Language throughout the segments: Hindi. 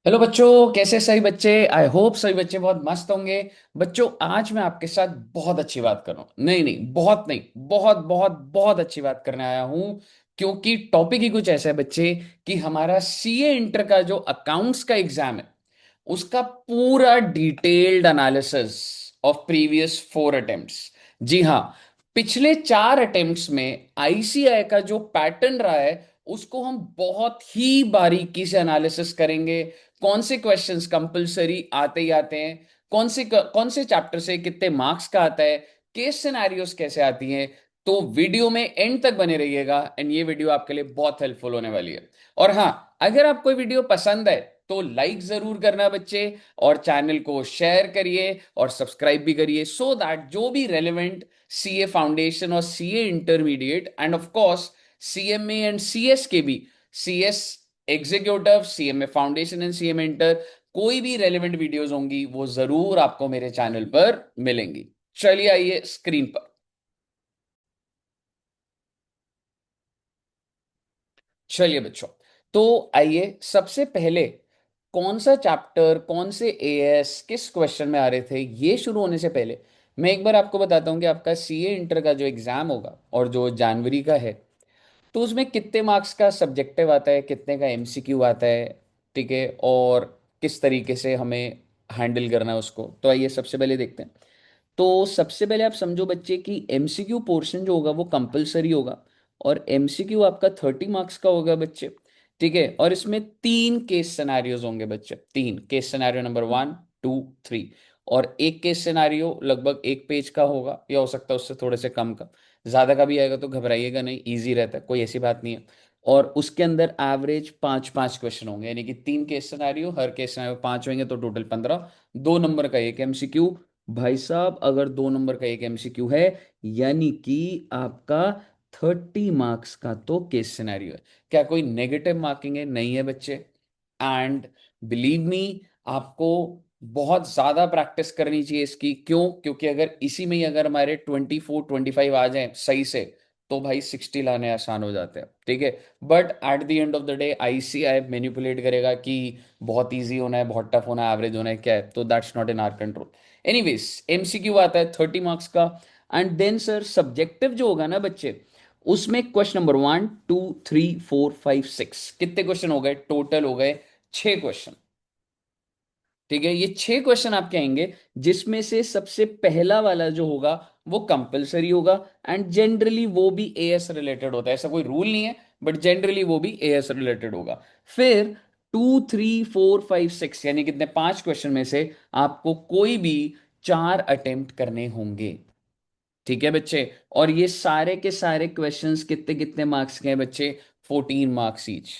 हेलो बच्चों, कैसे सही बच्चे। आई होप सभी बच्चे बहुत मस्त होंगे। बच्चों, आज मैं आपके साथ बहुत अच्छी बात कर रहा हूँ। नहीं नहीं, बहुत नहीं, बहुत बहुत बहुत अच्छी बात करने आया हूँ। क्योंकि टॉपिक ही कुछ ऐसा है बच्चे कि हमारा सीए इंटर का जो अकाउंट्स का एग्जाम है, उसका पूरा detailed analysis of previous 4 attempts. जी हाँ, पिछले 4 अटेम्प्ट्स में आईसीआई का जो पैटर्न रहा है उसको हम बहुत ही बारीकी से एनालिसिस करेंगे। कौन से क्वेश्चंस कंपलसरी आते ही आते हैं, कौन से चैप्टर से कितने मार्क्स का आता है, केस सिनेरियोस कैसे आती हैं। तो वीडियो में एंड तक बने रहिएगा एंड ये वीडियो आपके लिए बहुत हेल्पफुल होने वाली है। और हाँ, अगर आपको वीडियो पसंद है तो लाइक जरूर करना बच्चे, और चैनल को शेयर करिए और सब्सक्राइब भी करिए, सो दैट जो भी रेलेवेंट सीए फाउंडेशन और CA intermediate end of course CMA and CS के भी, CS executive, CMA foundation and CMA inter, कोई भी रेलेवेंट वीडियोस होंगी वो जरूर आपको मेरे चैनल पर मिलेंगी। चलिए आइए स्क्रीन पर। चलिए बच्चों, तो आइए सबसे पहले कौन सा चैप्टर, कौन से एएस किस क्वेश्चन में आ रहे थे, ये शुरू होने से पहले मैं एक बार आपको बताता हूं कि आपका सीए इंटर का जो एग्जाम होगा और जो जनवरी का है, तो उसमें कितने मार्क्स का सब्जेक्टिव आता है, कितने का एमसीक्यू आता है। ठीक है, और किस तरीके से हमें हैंडल करना है उसको, तो आइए सबसे पहले देखते हैं। तो सबसे पहले आप समझो बच्चे कि एमसीक्यू पोर्शन जो होगा वो कंपलसरी होगा, और एमसीक्यू आपका 30 मार्क्स का होगा बच्चे। ठीक है, और इसमें 3 केस सिनेरियोज होंगे बच्चे, 3 केस सिनेरियो, नंबर 1, 2, 3। और एक केस सिनेरियो लगभग 1 पेज का होगा, या हो सकता है उससे थोड़े से कम का। ज्यादा का भी आएगा तो घबराइएगा नहीं, इजी रहता है, कोई ऐसी बात नहीं है। और उसके अंदर एवरेज 5-5 क्वेश्चन होंगे, यानी कि 3 केस सिनेरियो, हर केस सिनेरियो 5 होंगे, तो टोटल 15। 2 नंबर का एक एमसीक्यू। भाई साहब, अगर 2 नंबर का एक एमसीक्यू है, यानी कि आपका 30 मार्क्स का तो केस सिनेरियो है। क्या कोई नेगेटिव मार्किंग है? नहीं है बच्चे। एंड बिलीव मी, आपको बहुत ज्यादा प्रैक्टिस करनी चाहिए इसकी। क्यों? क्योंकि अगर इसी में ही अगर हमारे 24-25 आ जाएं सही से, तो भाई 60 लाने आसान हो जाते हैं। ठीक है, but at the end of the day ICI manipulate करेगा कि बहुत इजी होना है, बहुत टफ होना है, एवरेज होना है, क्या है, तो that's not in our control. Anyways, MCQ आता है 30 मार्क्स का। एंड देन सर सब्जेक्टिव जो होगा ना बच्चे, उसमें क्वेश्चन नंबर 1, 2, 3, 4, 5, 6, कितने क्वेश्चन हो गए? टोटल हो गए 6 क्वेश्चन। ठीक है, ये 6 क्वेश्चन आपके आएंगे, जिसमें से सबसे पहला वाला जो होगा वो कंपलसरी होगा। एंड जनरली वो भी एएस रिलेटेड होता है, ऐसा कोई रूल नहीं है, बट जनरली वो भी एएस रिलेटेड होगा। फिर 2, 3, 4, 5, 6, यानी कितने, 5 क्वेश्चन में से आपको कोई भी 4 अटेम्प्ट करने होंगे। ठीक है बच्चे, और ये सारे के सारे क्वेश्चंस कितने कितने मार्क्स के हैं बच्चे? 14 मार्क्स ईच।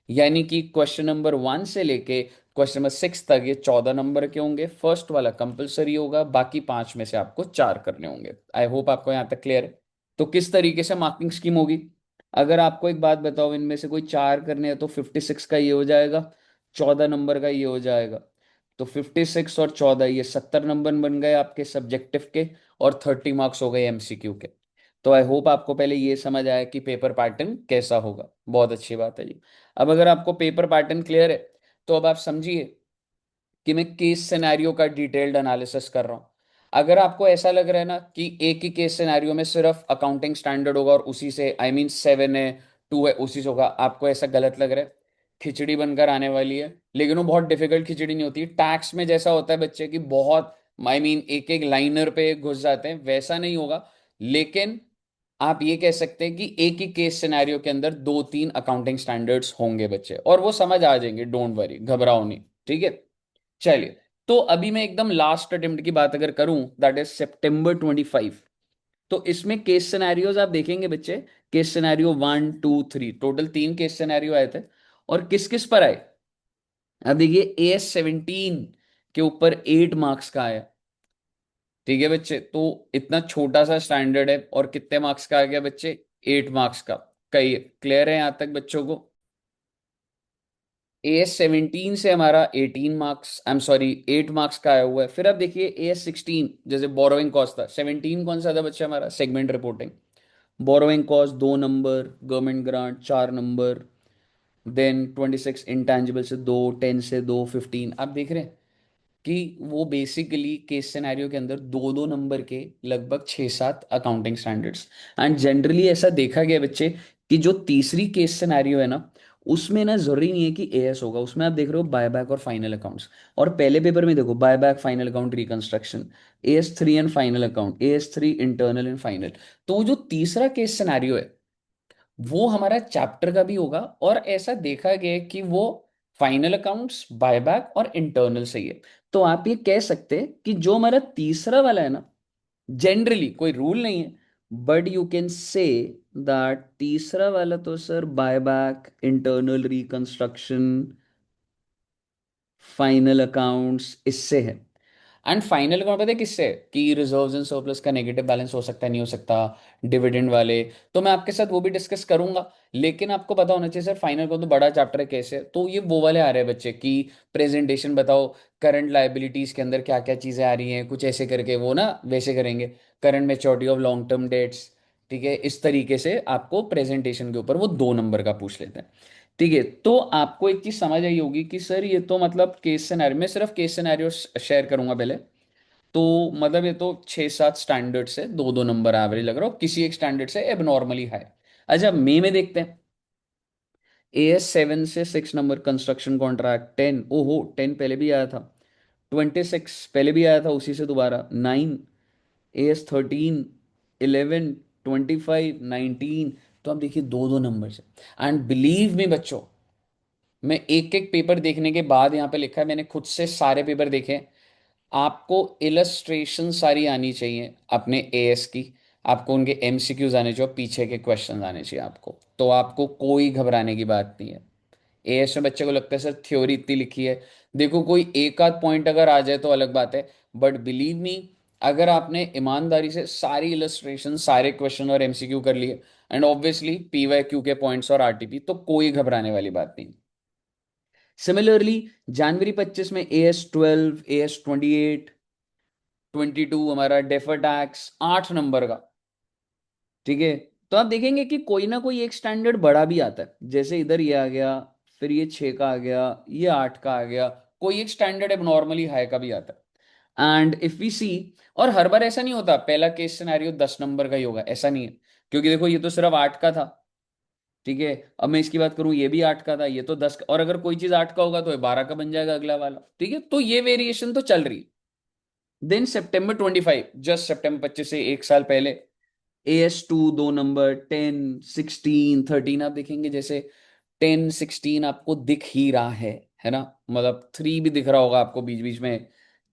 यानी कि क्वेश्चन नंबर 1 से लेके क्वेश्चन नंबर 6 तक ये 14 नंबर के होंगे। फर्स्ट वाला कंपलसरी होगा, बाकी 5 में से आपको 4 करने होंगे। आई होप आपको यहां तक क्लियर है। तो किस तरीके से मार्किंग स्कीम होगी? अगर आपको एक बात बताओ, इनमें से कोई 4 करने हैं तो 56 का ये हो जाएगा, 14 नंबर का ये हो जाएगा। तो 56 और 14, ये 70 नंबर बन गए आपके सब्जेक्टिव के, और 30 मार्क्स हो गए एमसीक्यू के। तो आई होप आपको पहले ये समझ आया कि पेपर पैटर्न कैसा होगा। बहुत अच्छी बात है जी। अब अगर आपको पेपर पैटर्न क्लियर है, तो अब आप समझिए कि मैं केस सिनेरियो का डिटेल्ड एनालिसिस कर रहा हूं। अगर आपको ऐसा लग रहा है ना कि एक ही केस सिनेरियो में सिर्फ अकाउंटिंग स्टैंडर्ड होगा और उसी से, आई मीन 7 है 2 है उसी से होगा, आपको ऐसा गलत लग रहा है, खिचड़ी बनकर आने वाली है। लेकिन वो बहुत डिफिकल्ट खिचड़ी नहीं होती। टैक्स में जैसा होता है बच्चे की, बहुत, आई मीन एक एक लाइनर पे घुस जाते हैं, वैसा नहीं होगा। लेकिन आप ये कह सकते हैं कि एक ही केस सिनेरियो के अंदर 2-3 अकाउंटिंग स्टैंडर्ड्स होंगे बच्चे, और वो समझ आ जाएंगे, डोंट वरी, घबराओ नहीं। ठीक है, चलिए। तो अभी मैं एकदम लास्ट अटेम्प्ट की बात अगर करूं, दैट इज September 25। तो इसमें केस सिनेरियोज आप देखेंगे बच्चे, case scenario 1, 2, 3, total 3 case scenario आए थे। और किस किस पर आए? अब देखिए, AS17 के ऊपर 8 मार्क्स का आया। ठीक है बच्चे, तो इतना छोटा सा स्टैंडर्ड है और कितने मार्क्स का आ गया बच्चे? 8 मार्क्स का। कई क्लियर है यहां तक बच्चों को? AS17 से हमारा 18 marks, I am sorry 8 marks का आया हुआ है। फिर अब देखिए AS16, जैसे बोरोइंग कॉस्ट था, 17 कौन सा था बच्चा हमारा? Segment reporting. Borrowing cost 2 number, government grant 4 number, then 26 intangible से दो, 10 से दो, 15। आप देख रहे हैं कि वो बेसिकली केस सिनेरियो के अंदर दो दो नंबर के लगभग 6-7 अकाउंटिंग स्टैंडर्ड्स। एंड जनरली ऐसा देखा गया बच्चे कि जो तीसरी केस सिनेरियो है ना, उसमें ना जरूरी नहीं है कि एएस होगा, उसमें आप देख रहे हो बायबैक और फाइनल अकाउंट्स। और पहले पेपर में देखो buyback, final account, reconstruction, as 3 and final account, as 3 internal and final. तो वो जो तीसरा केस सिनेरियो है वो हमारा चैप्टर का भी होगा, और ऐसा देखा गया है कि वो फाइनल अकाउंट्स, बायबैक और इंटरनल सही है। तो आप ये कह सकते हैं कि जो हमारा तीसरा वाला है ना, जनरली कोई रूल नहीं है, but you can say that तीसरा वाला तो sir buyback, internal reconstruction, final accounts इससे है। एंड फाइनल अकाउंट पता है किससे है? कि रिजर्व्स एंड सरप्लस का नेगेटिव बैलेंस हो सकता है, नहीं हो सकता, डिविडेंड वाले। तो मैं आपके साथ वो भी डिस्कस करूंगा, लेकिन आपको पता होना चाहिए सर फाइनल को तो बड़ा चैप्टर है कैसे, तो ये वो वाले आ रहे हैं बच्चे की प्रेजेंटेशन बताओ, करंट लाइबिलिटीज के अंदर क्या क्या चीजें आ रही हैं, कुछ ऐसे करके वो ना वैसे करेंगे, current maturity of long term debts. ठीक है, इस तरीके से आपको प्रेजेंटेशन के ऊपर वो 2 नंबर का पूछ लेते हैं। ठीक है, तो आपको एक चीज समझ आई होगी कि सर ये तो मतलब केस सिनेरियो, मैं सिर्फ केस सिनेरियो शेयर करूंगा पहले। तो मतलब ये तो 6-7 स्टैंडर्ड से दो दो नंबर एवरेज लग रहा हो, किसी एक स्टैंडर्ड से एबनॉर्मली हाई। अच्छा, मई में देखते हैं। AS 7 से 6 नंबर कंस्ट्रक्शन कॉन्ट्रैक्ट 10, ओहो 10 पहले भी आया था। 26 पहले भी आया था उसी से दोबारा। 9, AS 13, 11, 25, 19। तो आप देखिए दो दो नंबर से। एंड बिलीव मी बच्चों, मैं एक एक पेपर देखने के बाद यहाँ पे लिखा है, मैंने खुद से सारे पेपर देखे। आपको इलस्ट्रेशन सारी आनी चाहिए अपने एएस की, आपको उनके एमसीक्यूज आने चाहिए और पीछे के क्वेश्चन आने चाहिए आपको, तो आपको कोई घबराने की बात नहीं है। एएस में बच्चे को लगता है सर थ्योरी इतनी लिखी है, देखो कोई एक आध पॉइंट अगर आ जाए तो अलग बात है, बट बिलीव मी, अगर आपने ईमानदारी से सारी इलस्ट्रेशन, सारे क्वेश्चन और एमसीक्यू कर लिए, एंड ऑब्वियसली पीवाईक्यू के पॉइंट्स और आरटीपी, तो कोई घबराने वाली बात नहीं। सिमिलरली जनवरी 25 में AS 12, AS 28, 22 हमारा डेफर टैक्स 8 नंबर का। ठीक है, तो आप देखेंगे कि कोई ना कोई एक स्टैंडर्ड बड़ा भी आता है, जैसे इधर ये आ गया, फिर ये 6 का आ गया, ये 8 का आ गया, कोई एक स्टैंडर्ड अब नॉर्मली हाई का भी आता है। एंड इफ वी सी, और हर बार ऐसा नहीं होता पहला केस सिनेरियो 10 नंबर का ही होगा, ऐसा नहीं है। क्योंकि देखो ये तो सिर्फ 8 का था। ठीक है, अब मैं इसकी बात करूं, ये भी 8 का था, ये तो 10 का, और अगर कोई चीज 8 का होगा तो ये 12 का बन जाएगा अगला वाला। ठीक है, तो ये वेरिएशन तो चल रही है। देन September 25, जस्ट September 25 से एक साल पहले, AS 2 2 नंबर, 10, 16, 13। आप देखेंगे जैसे 10, 16 आपको दिख ही रहा है ना, मतलब 3 भी दिख रहा होगा आपको बीच बीच में।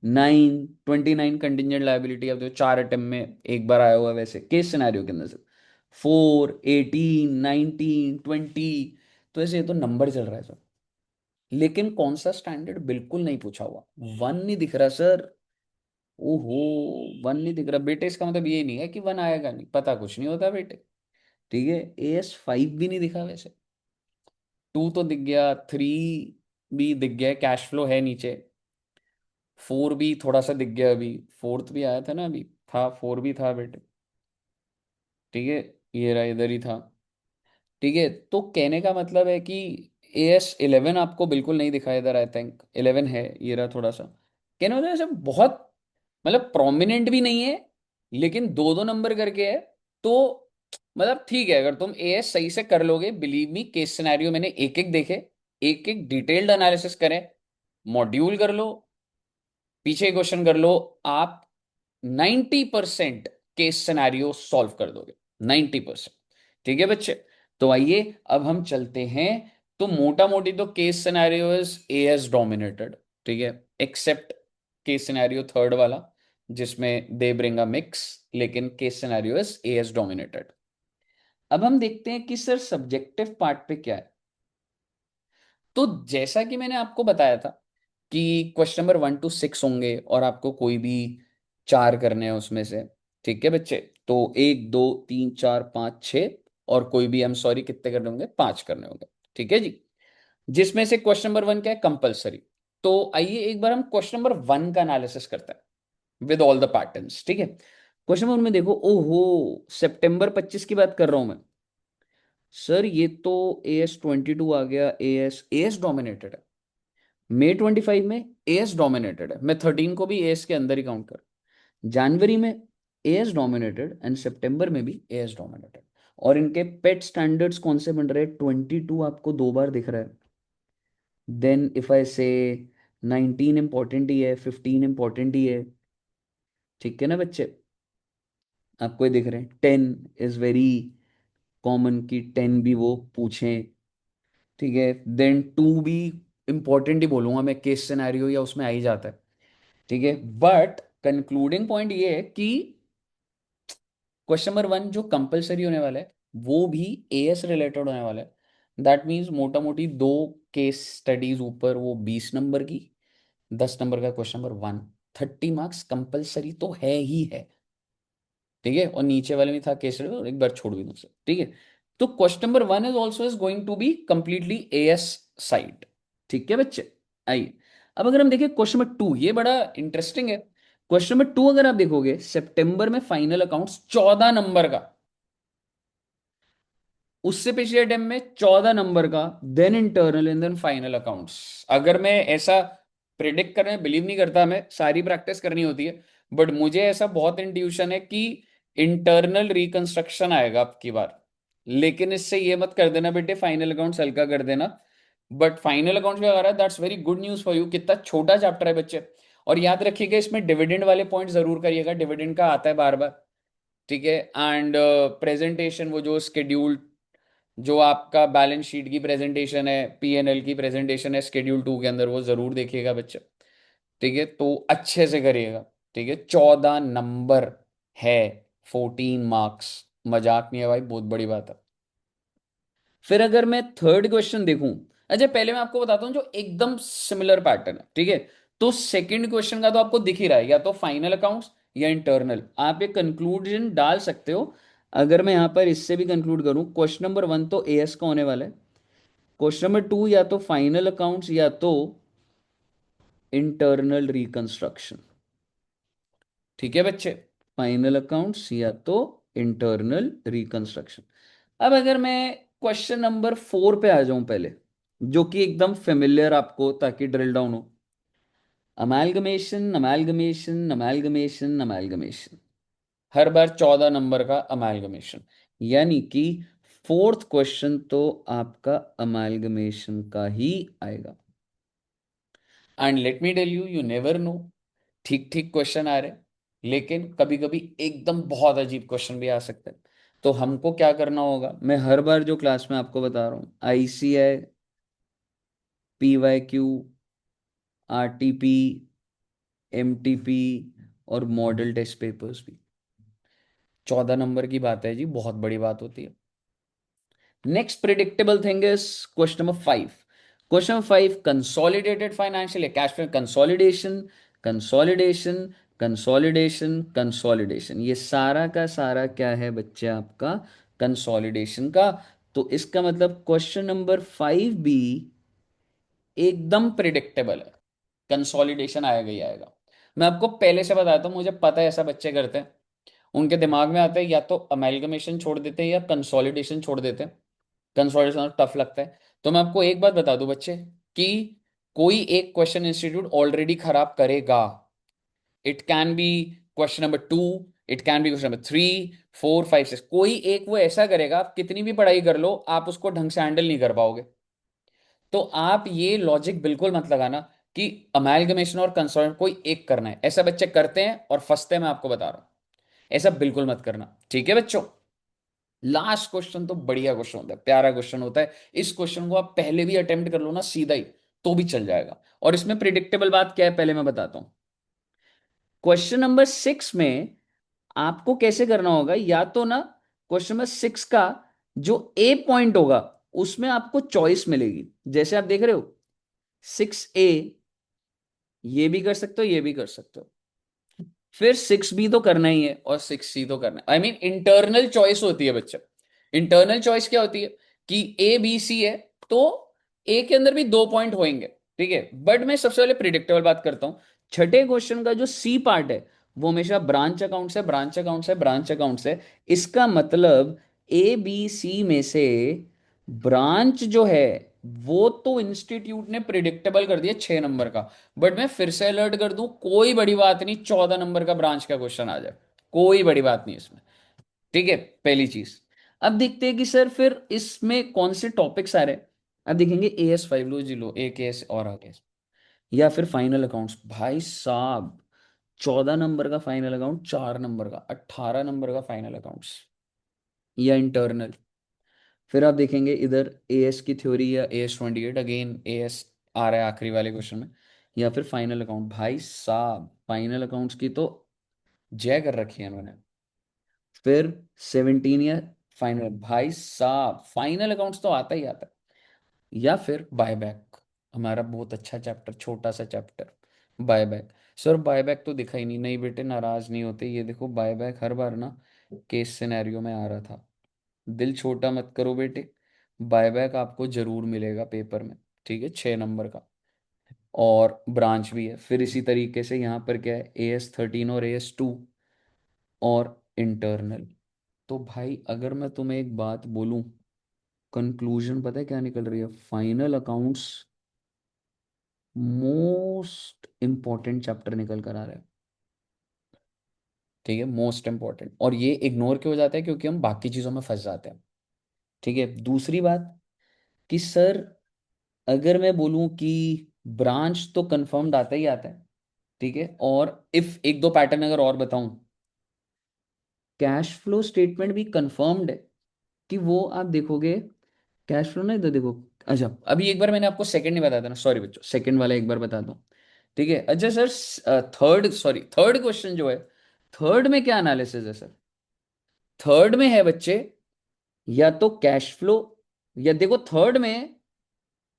9, 29 कंटिजेंट लाइबिलिटी, अब देखो 4 अटेम्प्ट में एक बार आया हुआ है वैसे केस सिनेरियो के अंदर से। 4, 18, 19, 20। तो ऐसे ये तो नंबर चल रहा है सर, लेकिन कौन सा स्टैंडर्ड बिल्कुल नहीं पूछा हुआ। वन नहीं दिख रहा सर। ओहो, वन नहीं दिख रहा बेटे, इसका मतलब ये नहीं है कि वन आएगा नहीं, पता कुछ नहीं होता बेटे। ठीक है, AS 5 भी नहीं दिखा वैसे। 2 तो दिख गया, 3 भी दिख गया, कैश फ्लो है नीचे। 4 भी थोड़ा सा दिख गया अभी, फोर्थ भी आया था ना अभी, था 4 भी था बेटे। ठीक है, ये रहा इधर ही था। ठीक है, तो कहने का मतलब है कि AS 11 आपको बिल्कुल नहीं दिखा इधर, आई थिंक 11 है, ये रहा थोड़ा सा। कहने का मतलब ऐसे बहुत, मतलब प्रोमिनेंट भी नहीं है, लेकिन दो दो नंबर करके है। तो मतलब ठीक है, अगर तुम एएस सही से कर लोगे, बिलीव मी केस सिनेरियो मैंने एक एक देखे, एक एक डिटेल्ड एनालिसिस करें, मॉड्यूल कर लो, पीछे क्वेश्चन कर लो, आप 90% केस सिनेरियो सॉल्व कर दोगे, 90%। ठीक है बच्चे, तो आइए अब हम चलते हैं। तो मोटा मोटी तो case scenario is as dominated. ठीक है, एक्सेप्ट केस सिनेरियो थर्ड वाला, जिसमें दे ब्रिंग अ मिक्स, लेकिन case scenario is as dominated. अब हम देखते हैं कि सर सब्जेक्टिव पार्ट पे क्या है। तो जैसा कि मैंने आपको बताया था कि क्वेश्चन नंबर 1 to 6 होंगे, और आपको कोई भी 4 करने हैं उसमें से। ठीक है बच्चे, तो 1, 2, 3, 4, 5, 6, और कोई भी, आई एम सॉरी, कितने करने होंगे? 5 करने होंगे। ठीक है जी, जिसमें से क्वेश्चन नंबर 1 क्या है? कंपलसरी। तो आइए एक बार हम क्वेश्चन नंबर 1 का एनालिसिस करते हैं विद ऑल द पैटर्न्स। ठीक है, क्वेश्चन नंबर में देखो, ओहो, September 25 की बात कर रहा हूं मैं। सर ये तो AS22 आ गया, एएस डोमिनेटेड है। May 25 में एएस डोमिनेटेड है, मैं 13 को भी एएस के अंदर ही काउंट कर। जनवरी में एएस डोमिनेटेड एंड सितंबर में भी एएस डोमिनेटेड। और इनके पेट स्टैंडर्ड्स कौन से बन रहे हैं? 22 आपको दो बार दिख रहा है। देन इफ आई से 19 इंपॉर्टेंट ही है, 15 इंपॉर्टेंट ही है। ठीक है ना बच्चे? आपको ये दिख रहे हैं 10 इज वेरी कॉमन की 10 भी वो पूछें। ठीक है, देन 2 भी इंपॉर्टेंट ही बोलूंगा मैं, केस सिनेरियो या उसमें आ ही जाता है। ठीक है, बट कंक्लूडिंग पॉइंट ये है कि क्वेश्चन नंबर 1 जो कंपलसरी होने वाला है वो भी एएस रिलेटेड होने वाला है। दैट मीन्स मोटा मोटी दो केस स्टडीज ऊपर, वो 20 नंबर की, 10 नंबर का क्वेश्चन नंबर 1। 30 मार्क्स कंपलसरी तो है ही है। ठीक है, और नीचे वाले में था केस स्टडी, और एक बार छोड़ भी दूं सर। ठीक है, तो question number 1 is also is going to be completely AS side. ठीक है बच्चे, आइए अब अगर हम देखें क्वेश्चन नंबर 2, ये बड़ा इंटरेस्टिंग है। क्वेश्चन नंबर 2 अगर आप देखोगे, सितंबर में फाइनल अकाउंट्स 14 नंबर का, उससे पिछले अटेम्प्ट में 14 नंबर का, then internal and then final accounts. अगर मैं ऐसा प्रिडिक्ट करने बिलीव नहीं करता, हमें सारी प्रैक्टिस करनी होती है, बट मुझे ऐसा बहुत इंट्यूशन है कि इंटरनल रिकंस्ट्रक्शन आएगा अब की बार। लेकिन इससे ये मत कर देना बेटे फाइनल अकाउंट्स हल्का कर देना। बट फाइनल अकाउंट्स भी आ रहा है, that's very good news for you. कितना छोटा चैप्टर है बच्चे। और याद रखिएगा इसमें डिविडेंड वाले पॉइंट जरूर करिएगा, डिविडेंड का आता है बार बार। ठीक है, एंड प्रेजेंटेशन, वो जो स्केड्यूल, जो आपका बैलेंस शीट की प्रेजेंटेशन है, पीएनएल की प्रेजेंटेशन है शेड्यूल 2 के अंदर, वो जरूर देखिएगा बच्चे। ठीक है, तो अच्छे से करिएगा। ठीक है, 14 नंबर है, 14 मार्क्स, मजाक नहीं है भाई, बहुत बड़ी बात है। फिर अगर मैं थर्ड क्वेश्चन देखूं, अच्छा पहले मैं आपको बताता हूं जो एकदम सिमिलर पैटर्न है। ठीक है, तो सेकंड क्वेश्चन का तो आपको दिख ही रहा है, या तो फाइनल अकाउंट्स या इंटरनल। आप एक कंक्लूजन डाल सकते हो। अगर मैं यहां पर इससे भी कंक्लूड करूं, क्वेश्चन नंबर 1 तो एएस का होने वाला है, क्वेश्चन नंबर 2 या तो फाइनल अकाउंट्स या तो इंटरनल रिकंस्ट्रक्शन। ठीक है बच्चे, फाइनल अकाउंट्स या तो इंटरनल रिकंस्ट्रक्शन। अब अगर मैं क्वेश्चन नंबर 4 पे आ जाऊं पहले, जो कि एकदम फेमिलियर आपको, ताकि ड्रिल डाउन हो। अमेलगमेशन, अमेलगमेशन, अमेलगमेशन, अमेलगमेशन, हर बार 14 नंबर का अमेलगमेशन, यानी कि फोर्थ क्वेश्चन तो आपका अमेलगमेशन का ही आएगा। And let me tell you, you never know, ठीक ठीक क्वेश्चन आ रहे हैं, लेकिन कभी कभी एकदम बहुत अजीब क्वेश्चन भी आ सकता है। तो हमको क्या करना होगा, मैं हर बार जो क्लास में आपको बता रहा हूँ, ICI, PYQ, RTP, MTP और मॉडल टेस्ट पेपर्स भी, 14 नंबर की बात है जी, बहुत बड़ी बात होती है। Next predictable thing is question number 5। Question number 5, consolidated financial cash flow consolidation, consolidation, consolidation, consolidation, ये सारा का सारा क्या है बच्चे आपका? कंसोलिडेशन का। तो इसका मतलब क्वेश्चन नंबर 5 भी एकदम प्रिडिक्टेबल है, कंसोलिडेशन आएगा ही आएगा। मैं आपको पहले से बताता हूँ, मुझे पता है ऐसा बच्चे करते हैं, उनके दिमाग में आता है या तो अमेलगमेशन छोड़ देते हैं या कंसोलिडेशन छोड़ देते हैं। कंसोलिडेशन टफ लगता है। तो मैं आपको एक बात बता दूं बच्चे, कि कोई एक क्वेश्चन इंस्टीट्यूट ऑलरेडी खराब करेगा। It can be question number 2, it can be question number 3, 4, 5, 6, कोई एक वो ऐसा करेगा, आप कितनी भी पढ़ाई कर लो आप उसको ढंग से हैंडल नहीं कर पाओगे। तो आप ये लॉजिक बिल्कुल मत लगाना कि अमेलगमेशन और कंसोलिडेशन कोई एक करना है। ऐसा बच्चे करते हैं और फंसते हैं, मैं आपको बता रहा हूं। ऐसा बिल्कुल मत करना, ठीक है बच्चों? लास्ट क्वेश्चन तो बढ़िया क्वेश्चन होता है, प्यारा क्वेश्चन होता है। इस क्वेश्चन को आप पहले भी अटेम्प्ट कर लो ना सीधा ही, तो भी चल जाएगा। और इसमें प्रिडिक्टेबल बात क्या है पहले मैं बताता हूं। क्वेश्चन नंबर 6 में आपको कैसे करना होगा, या तो ना क्वेश्चन नंबर 6 का जो ए पॉइंट होगा उसमें आपको चॉइस मिलेगी। जैसे आप देख रहे हो 6A, ये भी कर सकते हो, ये भी कर सकते हो। फिर 6B तो करना ही है और 6C तो करना है। आई मीन इंटरनल चॉइस होती है बच्चा। इंटरनल चॉइस क्या होती है कि A B C है, तो ए के अंदर भी 2 पॉइंट होंगे। ठीक है, बट मैं सबसे पहले प्रिडिक्टेबल बात करता हूं। छठे क्वेश्चन का जो सी पार्ट है वो हमेशा ब्रांच अकाउंट से, ब्रांच अकाउंट से, ब्रांच अकाउंट से। इसका मतलब ए बी सी में से ब्रांच जो है वो तो इंस्टीट्यूट ने प्रिडिक्टेबल कर दिया 6 नंबर का, बट मैं फिर से अलर्ट कर दूं, कोई बड़ी बात नहीं 14 नंबर का ब्रांच का क्वेश्चन आ जाए, कोई बड़ी बात नहीं इसमें। ठीक है, पहली चीज। अब देखते हैं कि सर फिर इसमें कौन से टॉपिक्स आ रहे हैं। अब देखेंगे AS5 लो जी लो, एक एस और आ गया, या फिर फाइनल अकाउंट्स भाई साहब। 14 नंबर का फाइनल अकाउंट, 4 नंबर का, 18 नंबर का फाइनल अकाउंट्स, या इंटरनल। फिर आप देखेंगे इधर AS की थ्योरी, या AS28, अगेन AS आ रहा है आखिरी वाले क्वेश्चन में, या फिर फाइनल अकाउंट। भाई साहब फाइनल अकाउंट्स की तो जय कर रखी है इन्होंने। फिर 17 या फाइनल, भाई साहब फाइनल अकाउंट्स तो आता ही आता है। या फिर बायबैक, हमारा बहुत अच्छा चैप्टर, छोटा सा चैप्टर, बायबैक। सर बायबैक तो दिखा ही नहीं, नहीं बेटे नाराज नहीं होते, ये देखो बायबैक हर बार ना केस सिनेरियो में आ रहा था। दिल छोटा मत करो बेटे, बायबैक आपको जरूर मिलेगा पेपर में। ठीक है, 6 नंबर का, और ब्रांच भी है। फिर इसी तरीके से यहाँ पर क्या है, AS13 और AS2 और इंटरनल। तो भाई अगर मैं तुम्हें एक बात बोलूं, कंक्लूजन पता है क्या निकल रही है, final accounts most important chapter निकल कर आ रहा है। ठीक है, मोस्ट इंपॉर्टेंट, और ये इग्नोर क्यों हो जाता है, क्योंकि हम बाकी चीजों में फंस जाते हैं। ठीक है, दूसरी बात कि सर अगर मैं बोलूं कि ब्रांच तो कंफर्म्ड आता ही आता है। ठीक है, और इफ एक दो पैटर्न अगर और बताऊं, कैश फ्लो स्टेटमेंट भी कंफर्म्ड है कि वो आप देखोगे। कैश फ्लो ना, इधर देखो। अच्छा, अभी एक बार मैंने आपको सेकंड नहीं बताया था ना, सॉरी बच्चों, सेकंड वाला एक बार बता दूं। ठीक है, अच्छा सर, थर्ड क्वेश्चन जो है, थर्ड में क्या एनालिसिस है सर। थर्ड में है बच्चे, या तो कैश फ्लो, या देखो थर्ड में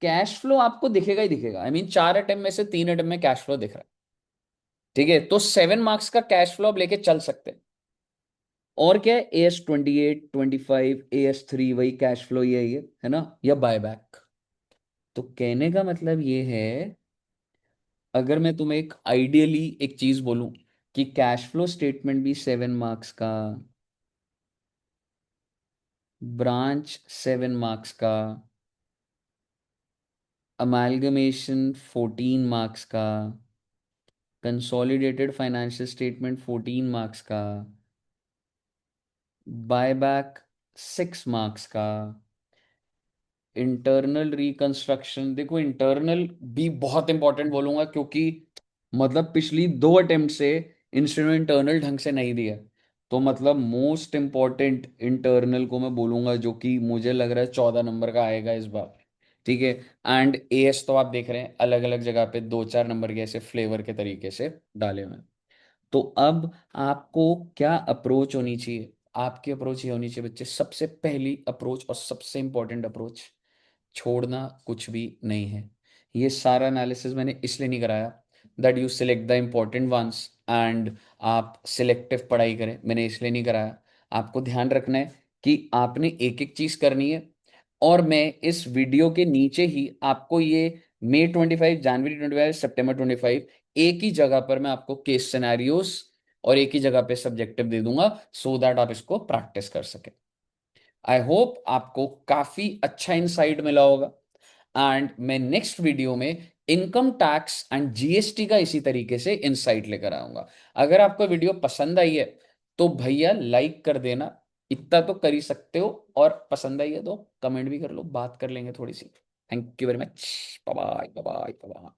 कैश फ्लो आपको दिखेगा ही दिखेगा। आई मीन 4 अटेम्प्ट में से 3 अटेम्प्ट में कैश फ्लो दिख रहा है। ठीक है, तो 7 मार्क्स का कैश फ्लो आप लेके चल सकते हैं। और क्या है, AS28, 25, AS3, वही कैश फ्लो, ये है ना, या बायबैक। तो कहने का मतलब ये है, अगर मैं तुम्हें एक आइडियली एक चीज बोलूं कि कैश फ्लो स्टेटमेंट भी 7 मार्क्स का, ब्रांच 7 मार्क्स का, अमालगमेशन 14 मार्क्स का, कंसोलिडेटेड फाइनेंशियल स्टेटमेंट 14 मार्क्स का, बायबैक 6 मार्क्स का, इंटरनल रिकंस्ट्रक्शन, देखो इंटरनल भी बहुत इंपॉर्टेंट बोलूंगा, क्योंकि मतलब पिछली 2 अटेम्प्ट से इंस्टीट्यूट इंटरनल ढंग से नहीं दिया। तो मतलब मोस्ट इंपॉर्टेंट इंटरनल को मैं बोलूंगा, जो कि मुझे लग रहा है 14 नंबर का आएगा इस बार। ठीक है, एंड AS तो आप देख रहे हैं अलग अलग जगह पे 2-4 नंबर के ऐसे फ्लेवर के तरीके से डाले हुए हैं। तो अब आपको क्या अप्रोच होनी चाहिए, आपकी अप्रोच ये होनी चाहिए बच्चे, सबसे पहली अप्रोच और सबसे इंपॉर्टेंट अप्रोच, छोड़ना कुछ भी नहीं है। ये सारा एनालिसिस मैंने इसलिए नहीं कराया that you select the important ones and आप सिलेक्टिव पढ़ाई करें, मैंने इसलिए नहीं कराया। आपको ध्यान रखना है कि आपने एक एक चीज करनी है, और मैं इस वीडियो के नीचे ही आपको ये May 25, January 25, September 25, एक ही जगह पर मैं आपको केस सिनेरियोस और एक ही जगह पे सब्जेक्टिव दे दूंगा, सो दैट आप इसको प्रैक्टिस कर सके। आई होप आपको काफी अच्छा इंसाइट मिला होगा, एंड मैं नेक्स्ट वीडियो में इनकम टैक्स एंड GST का इसी तरीके से इंसाइट लेकर आऊंगा। अगर आपको वीडियो पसंद आई है तो भैया लाइक कर देना, इतना तो कर ही सकते हो, और पसंद आई है तो कमेंट भी कर लो, बात कर लेंगे थोड़ी सी। Thank you very much, bye bye bye bye.